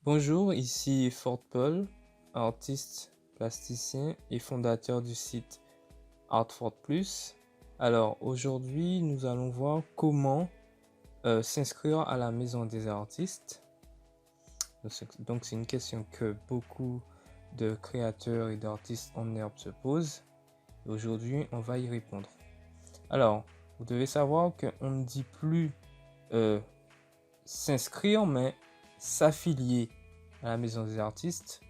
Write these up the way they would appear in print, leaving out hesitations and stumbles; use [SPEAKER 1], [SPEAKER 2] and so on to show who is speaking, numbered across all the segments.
[SPEAKER 1] Bonjour, ici Fort Paul, artiste, plasticien et fondateur du site Art for Plus. Alors aujourd'hui, nous allons voir comment s'inscrire à la maison des artistes. Donc c'est une question que beaucoup de créateurs et d'artistes en herbe se posent. Et aujourd'hui, on va y répondre. Alors, vous devez savoir qu'on ne dit plus s'inscrire, mais s'affilier à la maison des artistes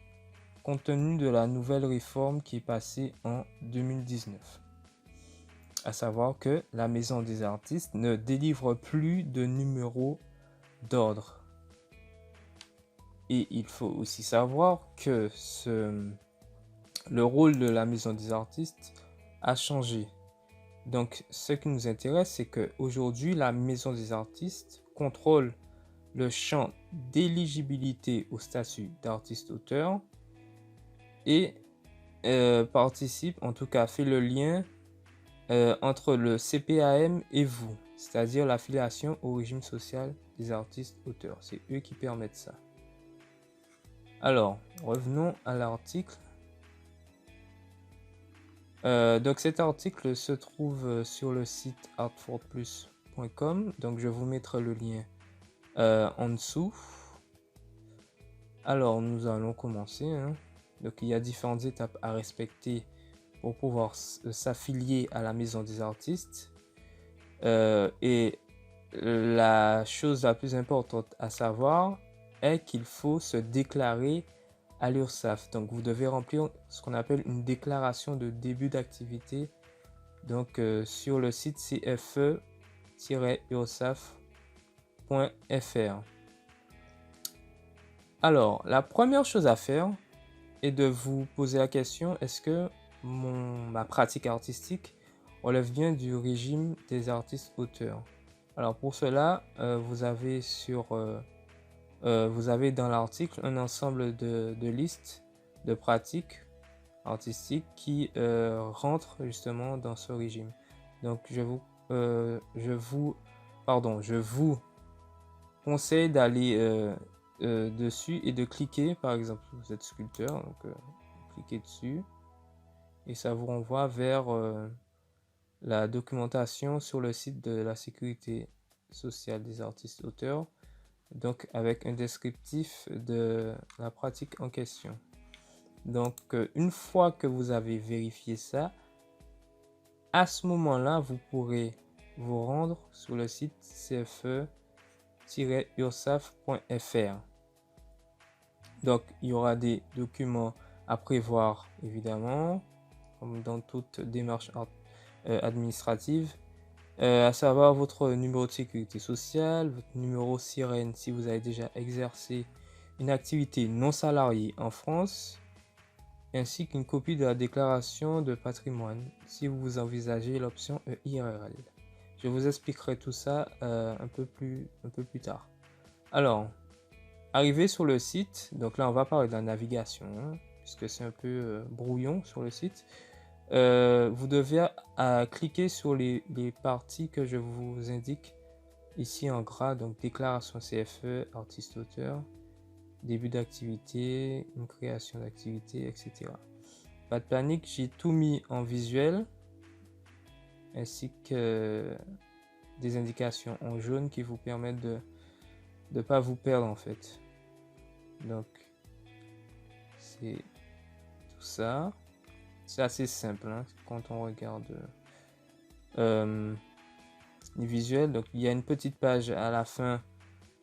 [SPEAKER 1] compte tenu de la nouvelle réforme qui est passée en 2019. À savoir que la maison des artistes ne délivre plus de numéro d'ordre. Et il faut aussi savoir que le rôle de la maison des artistes a changé. Donc ce qui nous intéresse, c'est qu'aujourd'hui, la maison des artistes contrôle le champ d'éligibilité au statut d'artiste-auteur et participe, en tout cas fait le lien entre le CPAM et vous, c'est-à-dire l'affiliation au régime social des artistes-auteurs. C'est eux qui permettent ça. Alors, revenons à l'article. Donc cet article se trouve sur le site artforplus.com. Donc je vous mettrai le lien en dessous. Alors nous allons commencer. Donc il y a différentes étapes à respecter pour pouvoir s'affilier à la maison des artistes. Et la chose la plus importante à savoir est qu'il faut se déclarer à l'URSSAF. Donc vous devez remplir ce qu'on appelle une déclaration de début d'activité. Donc sur le site cfe-ursaf.fr. Alors la première chose à faire est de vous poser la question, est-ce que ma pratique artistique relève bien du régime des artistes auteurs? Alors pour cela, vous avez dans l'article un ensemble de listes de pratiques artistiques qui rentrent justement dans ce régime. Donc je vous conseille d'aller dessus et de cliquer, par exemple, vous êtes sculpteur, donc cliquez dessus et ça vous renvoie vers la documentation sur le site de la sécurité sociale des artistes auteurs, donc avec un descriptif de la pratique en question. Donc une fois que vous avez vérifié ça, à ce moment-là, vous pourrez vous rendre sur le site cfe-ursaf.fr. Donc il y aura des documents à prévoir évidemment, comme dans toute démarche administrative, à savoir votre numéro de sécurité sociale, votre numéro SIREN si vous avez déjà exercé une activité non salariée en France, ainsi qu'une copie de la déclaration de patrimoine si vous envisagez l'option IRL. Je vous expliquerai tout ça un peu plus tard. Alors, arrivé sur le site, donc là on va parler de la navigation, puisque c'est un peu brouillon sur le site. Vous devez cliquer sur les parties que je vous indique ici en gras, donc déclaration CFE, artiste-auteur, début d'activité, une création d'activité, etc. Pas de panique, j'ai tout mis en visuel, ainsi que des indications en jaune qui vous permettent de ne pas vous perdre en fait. Donc c'est tout ça. C'est assez simple quand on regarde les visuels. Donc il y a une petite page à la fin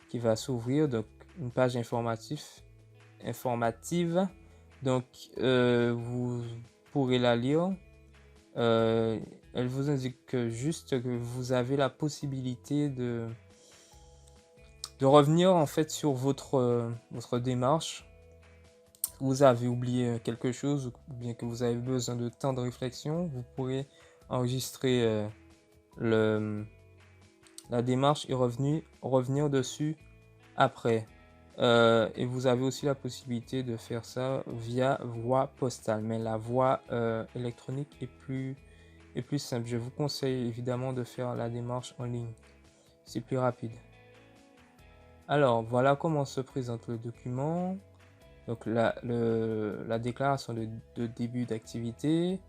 [SPEAKER 1] qui va s'ouvrir, donc une page informative. Donc vous pourrez la lire. Elle vous indique juste que vous avez la possibilité de revenir en fait sur votre démarche. Vous avez oublié quelque chose ou bien que vous avez besoin de temps de réflexion, vous pourrez enregistrer la démarche et revenir dessus après. Et vous avez aussi la possibilité de faire ça via voie postale, mais la voie électronique est plus simple. Je vous conseille évidemment de faire la démarche en ligne, c'est plus rapide. Alors, voilà comment se présente le document. Donc, la déclaration de début d'activité.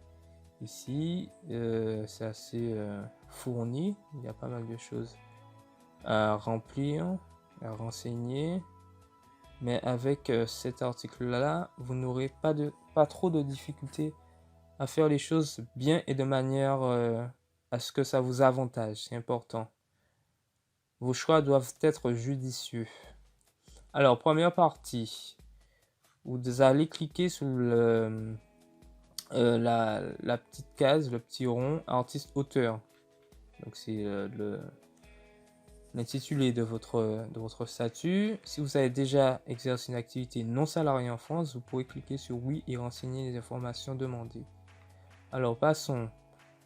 [SPEAKER 1] Ici, c'est assez fourni. Il y a pas mal de choses à remplir, à renseigner. Mais avec cet article-là, vous n'aurez pas trop de difficultés à faire les choses bien et de manière à ce que ça vous avantage. C'est important. Vos choix doivent être judicieux. Alors, première partie, vous allez cliquer sur la petite case, le petit rond, artiste-auteur. Donc, c'est l'intitulé de votre statut. Si vous avez déjà exercé une activité non salariée en France, vous pouvez cliquer sur oui et renseigner les informations demandées. Alors, passons.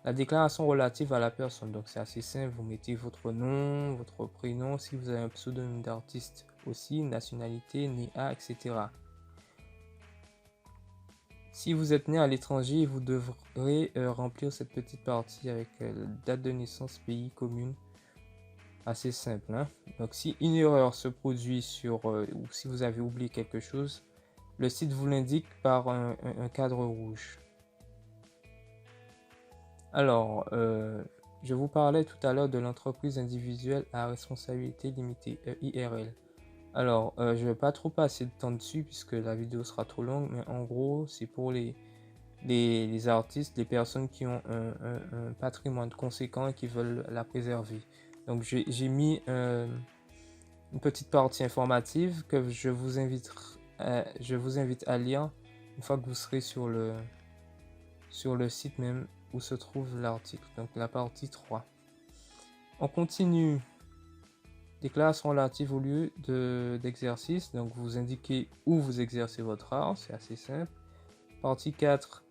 [SPEAKER 1] La déclaration relative à la personne. Donc, c'est assez simple. Vous mettez votre nom, votre prénom, si vous avez un pseudonyme d'artiste aussi, nationalité, né à, etc. Si vous êtes né à l'étranger, vous devrez remplir cette petite partie avec date de naissance, pays, commune. Assez simple, hein? Donc, si une erreur se produit ou si vous avez oublié quelque chose, le site vous l'indique par un cadre rouge. Alors, je vous parlais tout à l'heure de l'entreprise individuelle à responsabilité limitée, IRL. Alors, je ne vais pas trop passer de temps dessus puisque la vidéo sera trop longue, mais en gros, c'est pour les artistes, les personnes qui ont un patrimoine conséquent et qui veulent la préserver. Donc, j'ai mis une petite partie informative que je vous invite à lire une fois que vous serez sur le site même où se trouve l'article. Donc la partie 3. On continue. Déclaration relative au lieu d'exercice. Donc vous indiquez où vous exercez votre art. C'est assez simple. Partie 4.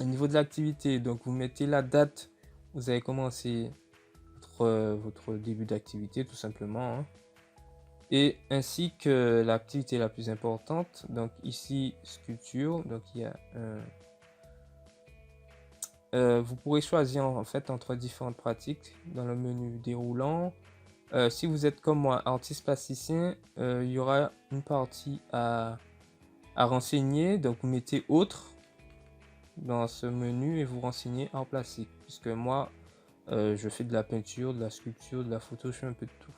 [SPEAKER 1] Au niveau de l'activité, donc vous mettez la date où vous avez commencé votre début d'activité tout simplement. Hein. Et ainsi que l'activité la plus importante. Donc ici, sculpture. Donc il y a vous pourrez choisir en fait entre différentes pratiques dans le menu déroulant. Si vous êtes comme moi, artiste plasticien, il y aura une partie à renseigner. Donc vous mettez autre dans ce menu et vous renseignez art plastique. Puisque moi, je fais de la peinture, de la sculpture, de la photo, je fais un peu de tout.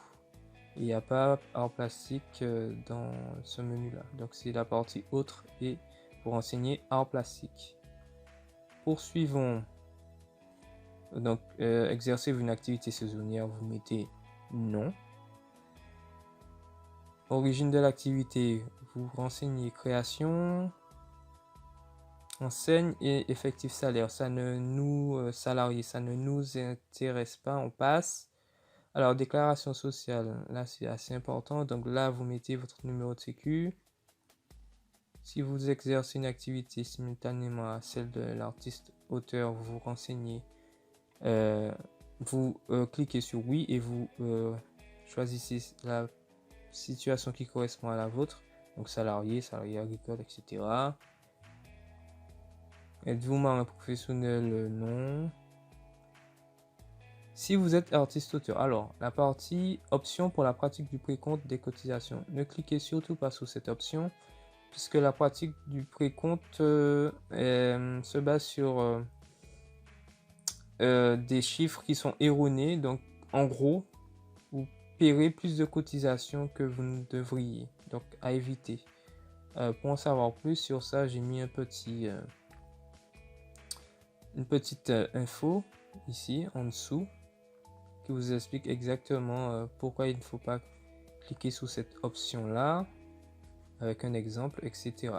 [SPEAKER 1] Il n'y a pas art plastique dans ce menu-là. Donc c'est la partie autre et vous renseignez art plastique. Poursuivons. Donc, exercez-vous une activité saisonnière, vous mettez non. Origine de l'activité, vous renseignez création, enseigne et effectif salaire. Ça ne nous, salariés, ça ne nous intéresse pas, on passe. Alors, déclaration sociale, là c'est assez important. Donc là, vous mettez votre numéro de sécu. Si vous exercez une activité simultanément à celle de l'artiste auteur, vous vous renseignez. Vous cliquez sur oui et vous choisissez la situation qui correspond à la vôtre, donc salarié agricole, etc. Êtes-vous marin professionnel? Non. Si vous êtes artiste auteur, alors la partie option pour la pratique du précompte des cotisations, ne cliquez surtout pas sur cette option puisque la pratique du précompte se base sur des chiffres qui sont erronés. Donc en gros, vous paierez plus de cotisations que vous ne devriez. Donc à éviter. Pour en savoir plus sur ça, j'ai mis une petite info ici en dessous qui vous explique exactement pourquoi il ne faut pas cliquer sur cette option là avec un exemple, etc.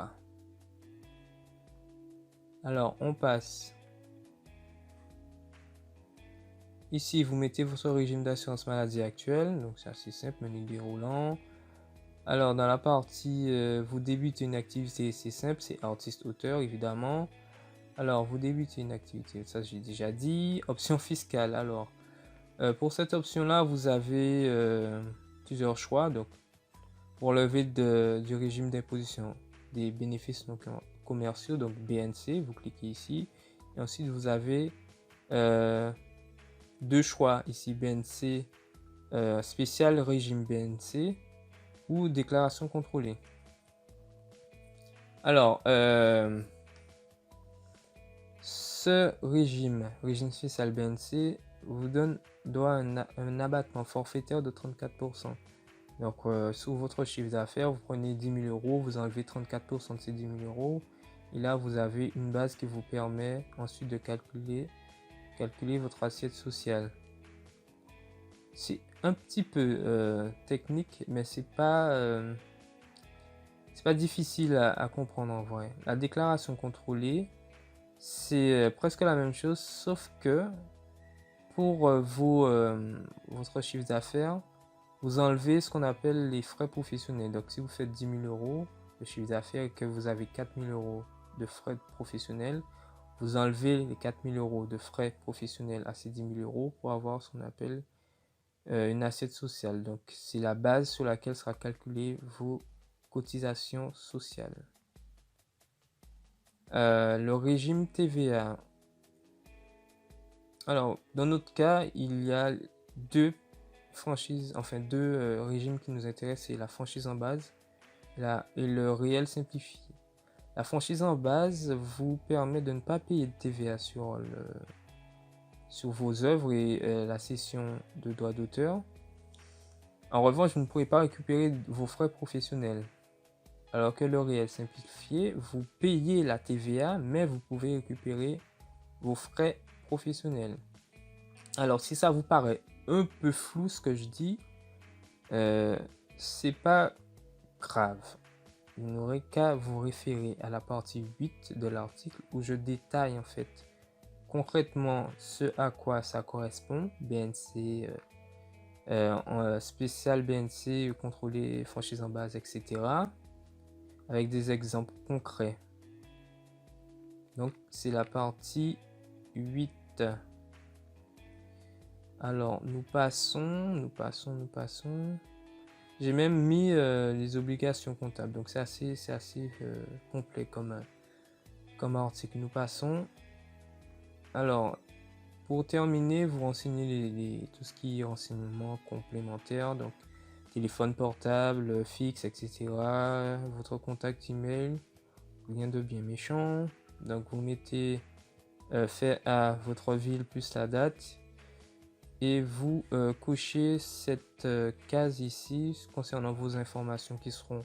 [SPEAKER 1] Alors on passe. Ici, vous mettez votre régime d'assurance maladie actuel. Donc, c'est assez simple, menu déroulant. Alors, dans la partie, vous débutez une activité, c'est simple, c'est artiste-auteur, évidemment. Alors, vous débutez une activité, ça j'ai déjà dit. Option fiscale. Alors, pour cette option-là, vous avez plusieurs choix. Donc, pour lever du régime d'imposition des bénéfices non commerciaux, donc BNC, vous cliquez ici. Et ensuite, vous avez deux choix ici, BNC spécial régime BNC ou déclaration contrôlée. Alors, ce régime spécial BNC vous doit un abattement forfaitaire de 34%. Donc, sur votre chiffre d'affaires, vous prenez 10 000 euros, vous enlevez 34% de ces 10 000 euros. Et là, vous avez une base qui vous permet ensuite de calculer votre assiette sociale. C'est un petit peu technique, mais c'est pas difficile à comprendre en vrai. La déclaration contrôlée, c'est presque la même chose, sauf que pour votre chiffre d'affaires, vous enlevez ce qu'on appelle les frais professionnels. Donc, si vous faites 10 000 euros de chiffre d'affaires et que vous avez 4 000 euros de frais professionnels, vous enlevez les 4 000 euros de frais professionnels à ces 10 000 euros pour avoir ce qu'on appelle une assiette sociale. Donc, c'est la base sur laquelle sera calculée vos cotisations sociales. Le régime TVA. Alors, dans notre cas, il y a deux régimes qui nous intéressent, c'est la franchise en base et le réel simplifié. La franchise en base vous permet de ne pas payer de TVA sur vos œuvres et la cession de droits d'auteur. En revanche, vous ne pourrez pas récupérer vos frais professionnels. Alors que le réel simplifié, vous payez la TVA, mais vous pouvez récupérer vos frais professionnels. Alors, si ça vous paraît un peu flou ce que je dis, c'est pas grave. Vous n'aurez qu'à vous référer à la partie 8 de l'article où je détaille en fait concrètement ce à quoi ça correspond, BNC, spécial BNC, contrôler franchise en base, etc. avec des exemples concrets. Donc c'est la partie 8. Alors nous passons. J'ai même mis les obligations comptables. Donc c'est assez complet comme article. Nous passons. Alors pour terminer, vous renseignez tout ce qui est renseignements complémentaires. Donc téléphone portable, fixe, etc. Votre contact email. Rien de bien méchant. Donc vous mettez fait à votre ville plus la date. Et vous cochez cette case ici concernant vos informations qui seront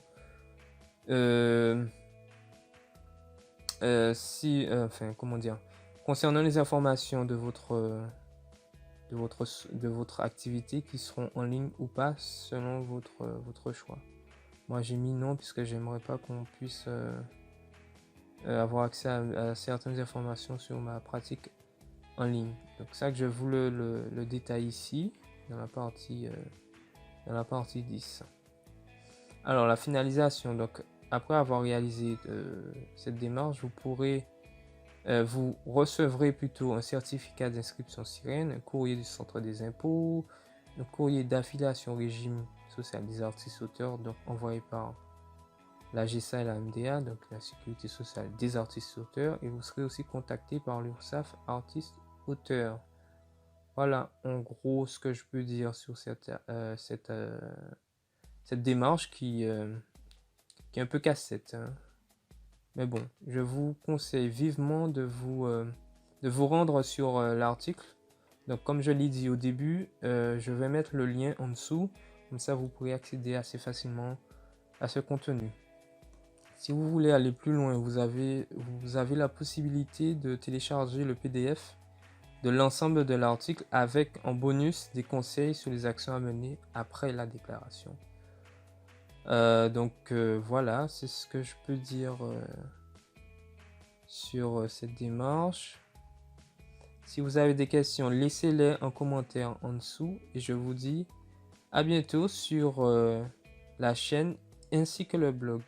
[SPEAKER 1] concernant les informations de votre activité qui seront en ligne ou pas selon votre choix. Moi j'ai mis non puisque j'aimerais pas qu'on puisse avoir accès à certaines informations sur ma pratique en ligne. Donc ça que je vous le détaille ici dans la partie 10. Alors la finalisation, donc après avoir réalisé cette démarche, vous recevrez plutôt un certificat d'inscription Sirène, un courrier du centre des impôts, un courrier d'affiliation au régime social des artistes auteurs, donc envoyé par la GSA et la MDA, donc la sécurité sociale des artistes auteurs, et vous serez aussi contacté par l'URSSAF artistes auteurs. Voilà en gros ce que je peux dire sur cette démarche qui est un peu casse-tête, hein. Mais bon, je vous conseille vivement de vous rendre sur l'article. Donc comme je l'ai dit au début, je vais mettre le lien en dessous, comme ça vous pourrez accéder assez facilement à ce contenu. Si vous voulez aller plus loin, vous avez la possibilité de télécharger le PDF de l'ensemble de l'article avec en bonus des conseils sur les actions à mener après la déclaration. Voilà, c'est ce que je peux dire sur cette démarche. Si vous avez des questions, laissez-les en commentaire en dessous et je vous dis à bientôt sur la chaîne ainsi que le blog.